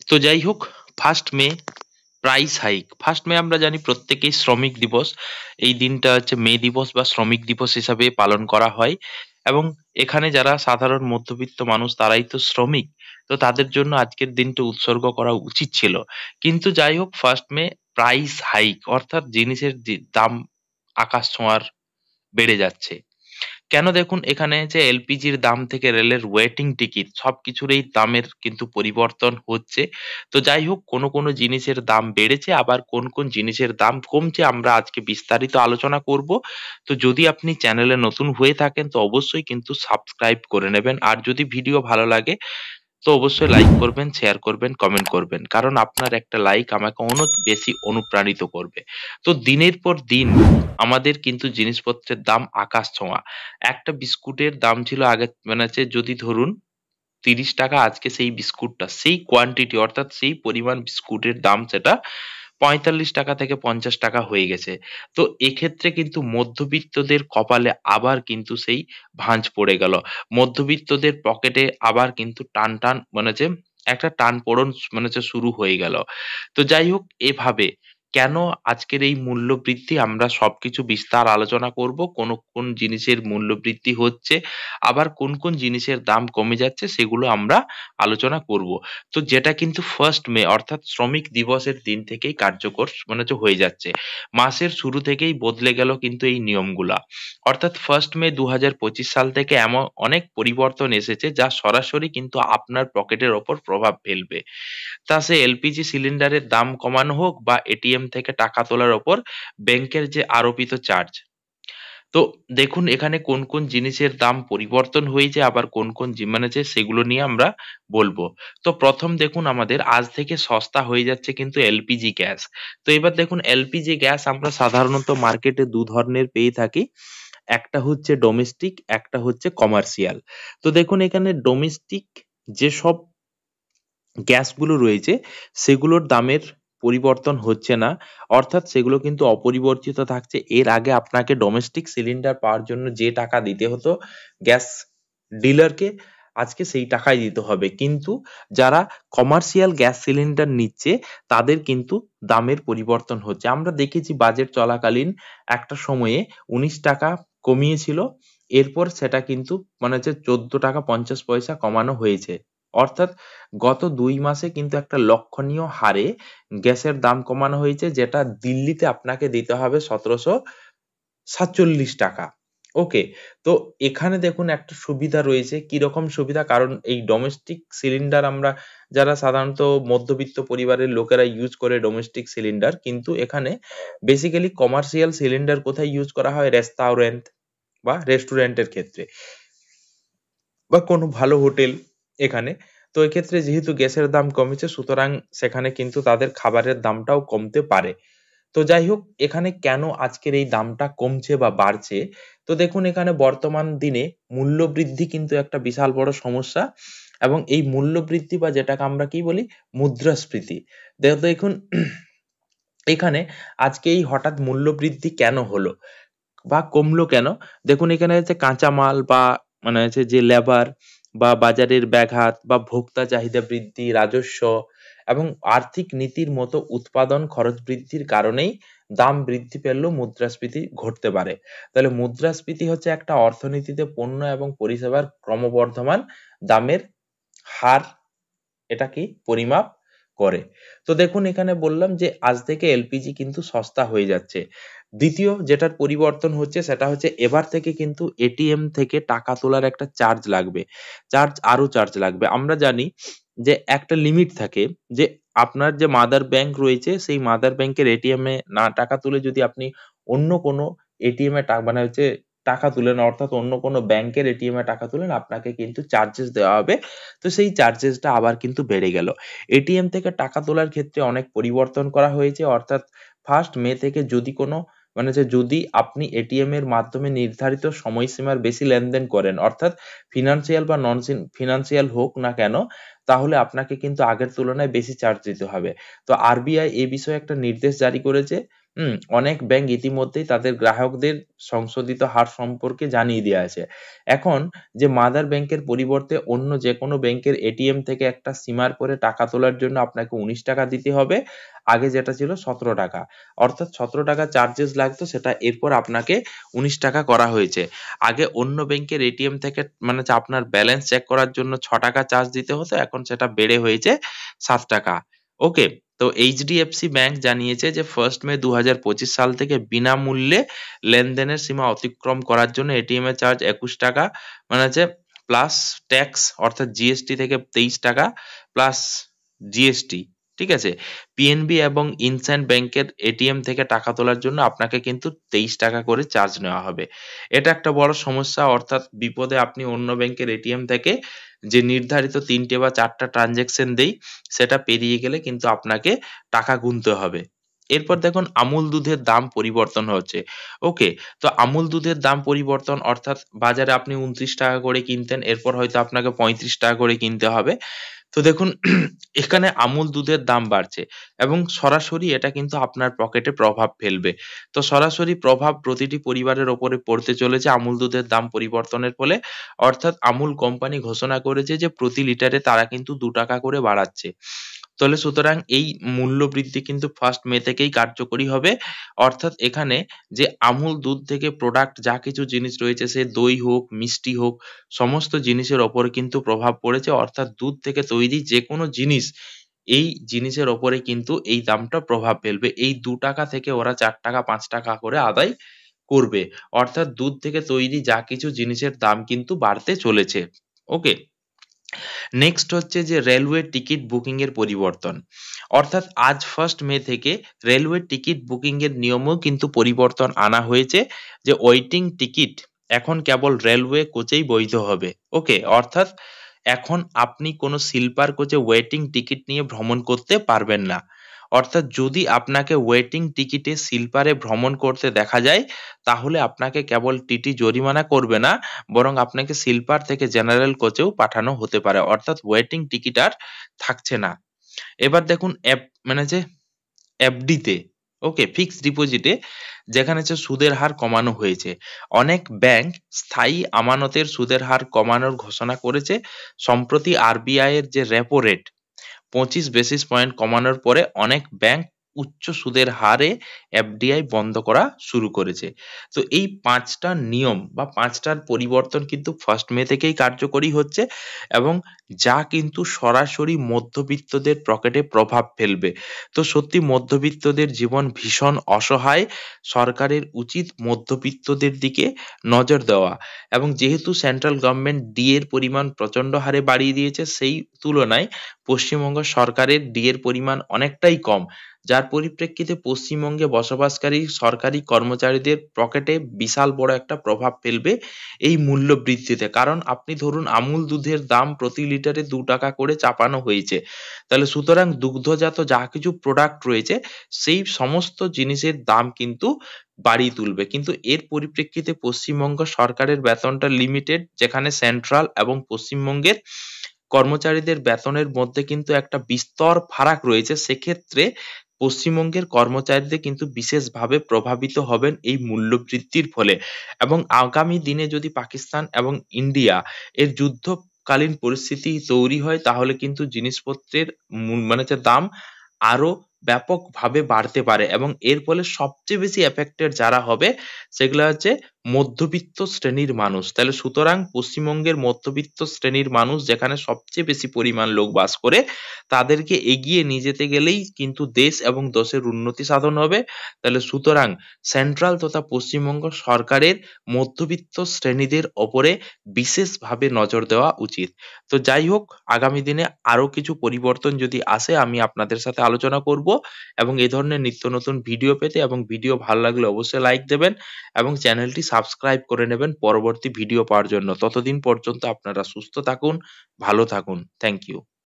তো যাই হোক, 1 মে প্রাইস হাইক। 1 মে আমরা জানি প্রত্যেকেই শ্রমিক দিবস। এই দিনটা হচ্ছে মে দিবস বা শ্রমিক দিবস হিসাবে পালন করা হয়, এবং এখানে যারা সাধারণ মধ্যবিত্ত মানুষ তারাই তো শ্রমিক, তো তাদের জন্য আজকের দিনটা উৎসর্গ করা উচিত ছিল। কিন্তু যাই হোক, 1 মে প্রাইস হাইক অর্থাৎ জিনিসের দাম আকাশ ছোঁয়ার বেড়ে যাচ্ছে। কেন, দেখুন এখানে যে এলপিজির দাম থেকে রেলের ওয়েটিং টিকিট সবকিছুর এই দামের কিন্তু পরিবর্তন হচ্ছে। তো যাই হোক, কোনো কোনো জিনিসের দাম বেড়েছে, আবার কোন কোন জিনিসের দাম কমছে, আমরা আজকে বিস্তারিত আলোচনা করব। তো যদি আপনি চ্যানেলে নতুন হয়ে থাকেন তো অবশ্যই কিন্তু সাবস্ক্রাইব করে নেবেন, আর যদি ভিডিও ভালো লাগে তো অবশ্যই লাইক করবেন, শেয়ার করবেন, কমেন্ট করবেন, কারণ আপনার একটা লাইক আমাকে অনেক বেশি অনুপ্রাণিত করবে। তো দিনের পর দিন আমাদের কিন্তু জিনিসপত্রের দাম আকাশ ছোঁয়া। একটা বিস্কুটের দাম ছিল আগে, মানে হচ্ছে যদি ধরুন 30 টাকা, আজকে সেই বিস্কুটটা সেই কোয়ান্টিটি অর্থাৎ সেই পরিমাণ বিস্কুটের দাম সেটা 45 টাকা থেকে 50 টাকা হয়ে গেছে। তো এক্ষেত্রে কিন্তু মধ্যবিত্তদের কপালে আবার কিন্তু সেই ভাঁজ পড়ে গেল। মধ্যবিত্তদের পকেটে আবার কিন্তু টান টান মানে হচ্ছে একটা টানপোড়েন মানে হচ্ছে শুরু হয়ে গেল। তো যাই হোক, এভাবে কেন আজকের এই মূল্য বৃদ্ধি আমরা সবকিছু বিস্তার আলোচনা করব। কোন কোন জিনিসের মূল্য বৃদ্ধি হচ্ছে, আবার কোন কোন জিনিসের দাম কমে যাচ্ছে সেগুলো আমরা আলোচনা করব। তো যেটা কিন্তু 1 মে অর্থাৎ শ্রমিক দিবসের দিন থেকেই কার্যকর মানে হচ্ছে হয়ে যাচ্ছে। মাসের শুরু থেকেই বদলে গেল কিন্তু এই নিয়মগুলা। অর্থাৎ 1 মে 2025 সাল থেকে এমন অনেক পরিবর্তন এসেছে যা সরাসরি কিন্তু আপনার পকেটের ওপর প্রভাব ফেলবে। তা সে এলপিজি সিলিন্ডারের দাম কমানো হোক বা এটিএম থেকে টাকা তোলার ওপর ব্যাংকের যে আরোপিত চার্জ। তো দেখুন এখানে কোন কোন জিনিসের দাম পরিবর্তন হয়েছে, আবার কোন কোন মানে যে সেগুলো নিয়ে আমরা বলবো। তো প্রথম দেখুন, আমাদের আজ থেকে সস্তা হয়ে যাচ্ছে কিন্তু এলপিজি গ্যাস। তো এবার দেখুন, এলপিজি গ্যাস আমরা সাধারণত মার্কেটে দু ধরনের পেয়ে থাকি। একটা হচ্ছে ডোমেস্টিক, একটা হচ্ছে কমার্শিয়াল। তো দেখুন এখানে ডোমেস্টিক যেসব গ্যাসগুলো রয়েছে সেগুলোর দামের পরিবর্তন হচ্ছে না, অর্থাৎ সেগুলো কিন্তু অপরিবর্তিত থাকছে। এর আগে আপনাকে ডোমেস্টিক সিলিন্ডার পাওয়ার জন্য যে টাকা দিতে হতো গ্যাস ডিলারকে, আজকে সেই টাকাই দিতে হবে। কিন্তু যারা কমার্শিয়াল গ্যাস সিলিন্ডার নিচ্ছে তাদের কিন্তু দামের পরিবর্তন হচ্ছে। আমরা দেখেছি বাজেট চলাকালীন একটা সময়ে 19 টাকা কমিয়েছিল, এরপর সেটা কিন্তু মানে হচ্ছে 14 টাকা 50 পয়সা কমানো হয়েছে। অর্থাৎ গত 2 মাসে কিন্তু একটা লক্ষণীয় হারে গ্যাসের দাম কমানো হয়েছে, যেটা দিল্লিতে আপনাকে দিতে হবে 1747 টাকা। ওকে, তো এখানে দেখুন একটা সুবিধা রয়েছে। কিরকম সুবিধা? কারণ এই ডোমেস্টিক সিলিন্ডার আমরা যারা সাধারণত মধ্যবিত্ত পরিবারের লোকেরা ইউজ করে ডোমেস্টিক সিলিন্ডার, কিন্তু এখানে বেসিক্যালি কমার্শিয়াল সিলিন্ডার কোথায় ইউজ করা হয়? রেস্টুরেন্ট বা রেস্টুরেন্টের ক্ষেত্রে বা কোনো ভালো হোটেল এখানে। তো এক্ষেত্রে যেহেতু গ্যাসের দাম কমেছে সুতরাং সেখানে কিন্তু তাদের খাবারের দামটাও কমতে পারে। তো যাই হোক, এখানে কেন আজকের এই দামটা কমছে বা বাড়ছে? তো দেখুন এখানে বর্তমান দিনে মূল্য বৃদ্ধি কিন্তু একটা বিশাল বড় সমস্যা, এবং এই মূল্য বৃদ্ধি বা যেটাকে আমরা কি বলি মুদ্রাস্ফীতি। দেখুন এখানে আজকে এই হঠাৎ মূল্য বৃদ্ধি কেন হলো বা কমলো কেন? দেখুন এখানে হচ্ছে কাঁচামাল বা মানে হচ্ছে যে লেবার বা বাজারের ব্যাঘাত বা ভোক্তা চাহিদা বৃদ্ধি, রাজস্ব এবং আর্থিক নীতির মতো উৎপাদন খরচ বৃদ্ধির কারণেই দাম বৃদ্ধি পেলেও মুদ্রাস্ফীতি ঘটতে পারে। তাহলে মুদ্রাস্ফীতি হচ্ছে একটা অর্থনীতিতে পণ্য এবং পরিষেবার ক্রমবর্ধমান দামের হার, এটা কি পরিমাপ করে। তো দেখুন এখানে বললাম যে আজ থেকে এলপিজি কিন্তু সস্তা হয়ে যাচ্ছে। দ্বিতীয় যেটার পরিবর্তন হচ্ছে সেটা হচ্ছে এবার থেকে কিন্তু এটিএম থেকে টাকা তোলার একটা চার্জ লাগবে। আরো চার্জ লাগবে। আমরা জানি যে একটা লিমিট থাকে, যে আপনার যে মাদার ব্যাংক রয়েছে সেই মাদার ব্যাংকের এটিএম এ না টাকা তুলে যদি আপনি অন্য কোনো এটিএম এ মানে হচ্ছে টাকা তুলেন, অর্থাৎ অন্য কোনো ব্যাংকের এটিএম এ টাকা তুলেন, আপনাকে কিন্তু চার্জেস দেওয়া হবে। তো সেই চার্জেসটা আবার কিন্তু বেড়ে গেল। এটিএম থেকে টাকা তোলার ক্ষেত্রে অনেক পরিবর্তন করা হয়েছে, অর্থাৎ 1 মে থেকে যদি কোনো মানে যে যদি আপনি এটিএম এর মাধ্যমে নির্ধারিত সময়সীমার বেশি লেনদেন করেন, অর্থাৎ ফিনান্সিয়াল বা নন ফিনান্সিয়াল হোক না কেন, তাহলে আপনাকে কিন্তু আগের তুলনায় বেশি চার্জ দিতে হবে। তো আরবিআই এই বিষয়ে একটা নির্দেশ জারি করেছে অনেক ব্যাংক ইতিমধ্যেই তাদের গ্রাহকদের সংশোধিত হার সম্পর্কে জানিয়ে দিয়ে আছে। এখন যে মাদার ব্যাংকের পরিবর্তে অন্য যে কোনো ব্যাংকের এটিএম থেকে একটা সীমার করে টাকা তোলার জন্য আপনাকে 19 টাকা দিতে হবে। আগে যেটা ছিল 17 টাকা। অর্থাৎ 17 টাকা চার্জেস লাগতো, সেটা এরপর আপনাকে 19 টাকা করা হয়েছে। আগে অন্য ব্যাংকের এটিএম থেকে মানে হচ্ছে আপনার ব্যালেন্স চেক করার জন্য 6 টাকা চার্জ দিতে হতো, এখন সেটা বেড়ে হয়েছে 7 টাকা। ওকে? তো এইচডিএফসি ব্যাংক জানিয়েছে যে 1 মে 2025 সাল থেকে বিনামূল্যে লেনদেনের সীমা অতিক্রম করার জন্য এটিএম এর চার্জ 21 টাকা মানে হচ্ছে প্লাস ট্যাক্স অর্থাৎ জিএসটি থেকে 23 টাকা প্লাস জিএসটি, ঠিক আছে? পিএনবি এবং ইনস্যান্ড ব্যাংকের এটিএম থেকে টাকা তোলার জন্য আপনাকে কিন্তু 23 টাকা করে চার্জ নেওয়া হবে। এটা একটা বড় সমস্যা, অর্থাৎ বিপদে আপনি অন্য ব্যাংকের এটিএম থেকে যে নির্ধারিত 3টে বা 4টা ট্রানজাকশন দেই সেটা পেরিয়ে গেলে কিন্তু আপনাকে টাকা গুনতে হবে। এরপর দেখুন আমুল দুধের দাম পরিবর্তন হচ্ছে। ওকে, তো আমুল দুধের দাম পরিবর্তন অর্থাৎ বাজারে আপনি 29 টাকা করে কিনতেন, এরপর হয়তো আপনাকে 35 টাকা করে কিনতে হবে। তো দেখুন এখানে আমুল দুধের দাম বাড়ছে এবং সরাসরি এটা কিন্তু আপনার পকেটে প্রভাব ফেলবে। তো সরাসরি প্রভাব প্রতিটি পরিবারের ওপরে পড়তে চলেছে আমুল দুধের দাম পরিবর্তনের ফলে। অর্থাৎ আমুল কোম্পানি ঘোষণা করেছে যে প্রতি লিটারে তারা কিন্তু 2 টাকা করে বাড়াচ্ছে। তাহলে সুতরাং এই মূল্য বৃদ্ধি কিন্তু 1 মে থেকেই কার্যকরী হবে। অর্থাৎ এখানে যে আমুল দুধ থেকে প্রোডাক্ট যা কিছু জিনিস রয়েছে, সে দই হোক, মিষ্টি হোক, সমস্ত জিনিসের ওপরে কিন্তু প্রভাব পড়েছে। অর্থাৎ দুধ থেকে তৈরি যেকোনো জিনিস, এই জিনিসের ওপরে কিন্তু এই দামটা প্রভাব ফেলবে। এই 2 টাকা থেকে ওরা 4 টাকা 5 টাকা করে আদায় করবে। অর্থাৎ দুধ থেকে তৈরি যা কিছু জিনিসের দাম কিন্তু বাড়তে চলেছে। ওকে? নেক্সট হচ্ছে যে রেলওয়ে টিকিট বুকিং এর পরিবর্তন। অর্থাৎ আজ 1 মে থেকে রেলওয়ে টিকিট বুকিং এর নিয়মেও কিন্তু পরিবর্তন আনা হয়েছে, যে ওয়েটিং টিকিট এখন কেবল রেলওয়ে কোচেই বৈধ হবে। ওকে, অর্থাৎ এখন আপনি কোনো স্লিপার কোচে ওয়েটিং টিকিট নিয়ে ভ্রমণ করতে পারবেন না। অর্থাৎ যদি আপনাকে ওয়েটিং টিকিটে স্লিপারে ভ্রমণ করতে দেখা যায়, তাহলে আপনাকে কেবল টিটি জরিমানা করবে না, বরং আপনাকে স্লিপার থেকে জেনারেল কোচেও পাঠানো হতে পারে। অর্থাৎ ওয়েটিং টিকিট আর থাকছে না। এবার দেখুন মানে যে এফডিতে, ওকে, ফিক্সড ডিপোজিটে যেখানে হচ্ছে সুদের হার কমানো হয়েছে। অনেক ব্যাংক স্থায়ী আমানতের সুদের হার কমানোর ঘোষণা করেছে। সম্প্রতি আরবিআই এর যে রেপো রেট 25 বেসিস পয়েন্ট কমানোর পরে অনেক ব্যাংক উচ্চ সুদের হারে এফডিআই বন্ধ করা শুরু করেছে। তো এই 5টা নিয়ম বা 5টার পরিবর্তন কিন্তু 1 মে থেকেই কার্যকরী হচ্ছে এবং যা কিন্তু সরাসরি মধ্যবিত্তদের পকেটে প্রভাব ফেলবে। তো সত্যি মধ্যবিত্তদের জীবন ভীষণ অসহায়। সরকারের উচিত মধ্যবিত্তদের দিকে নজর দেওয়া এবং যেহেতু সেন্ট্রাল গভর্নমেন্ট ডি এর পরিমাণ প্রচন্ড হারে বাড়িয়ে দিয়েছে, সেই তুলনায় পশ্চিমবঙ্গ সরকারের ডি এর পরিমাণ অনেকটাই কম, যার পরিপ্রেক্ষিতে পশ্চিমবঙ্গে বসবাসকারী সরকারি কর্মচারীদের পকেটে বিশাল বড় একটা প্রভাব ফেলবে এই মূল্য বৃদ্ধিতে। কারণ আপনি ধরুন আমুল দুধের দাম প্রতি লিটারে 2 টাকা করে চাপানো হয়েছে, তাহলে সুতরাং দুগ্ধজাত যা কিছু প্রোডাক্ট রয়েছে সেই সমস্ত জিনিসের দাম কিন্তু বাড়িয়ে তুলবে। কিন্তু এর পরিপ্রেক্ষিতে পশ্চিমবঙ্গ সরকারের বেতনটা লিমিটেড, যেখানে সেন্ট্রাল এবং পশ্চিমবঙ্গের কর্মচারীদের বেতনের মধ্যে কিন্তু একটা বিস্তর ফারাক রয়েছে। সেক্ষেত্রে পশ্চিমবঙ্গের কর্মচারীদের কিন্তু বিশেষভাবে প্রভাবিত হবেন এই মূল্যবৃদ্ধির ফলে। এবং আগামী দিনে যদি পাকিস্তান এবং ইন্ডিয়া এর যুদ্ধকালীন পরিস্থিতি তৈরি হয়, তাহলে কিন্তু জিনিসপত্রের মানে হচ্ছে দাম আরো ব্যাপকভাবে বাড়তে পারে এবং এর ফলে সবচেয়ে বেশি এফেক্টেড যারা হবে সেগুলা হচ্ছে মধ্যবিত্ত শ্রেণীর মানুষ। তাহলে সুতরাং পশ্চিমবঙ্গের মধ্যবিত্ত শ্রেণীর মানুষ, যেখানে সবচেয়ে বেশি পরিমাণ লোক বাস করে, তাদেরকে এগিয়ে নিয়ে যেতে গেলেই কিন্তু দেশ এবং দেশের উন্নতি সাধন হবে। তাহলে সুতরাং সেন্ট্রাল তথা পশ্চিমবঙ্গ সরকারের মধ্যবিত্ত শ্রেণীদের ওপরে বিশেষভাবে নজর দেওয়া উচিত। তো যাই হোক, আগামী দিনে আরো কিছু পরিবর্তন যদি আসে আমি আপনাদের সাথে আলোচনা করব এবং এই ধরনের নিত্য নতুন ভিডিও পেতে এবং ভিডিও ভালো লাগলে অবশ্যই লাইক দেবেন এবং চ্যানেলটি সাবস্ক্রাইব করে নেবেন পরবর্তী ভিডিও পাওয়ার জন্য। ততদিন পর্যন্ত আপনারা সুস্থ থাকুন, ভালো থাকুন। Thank you.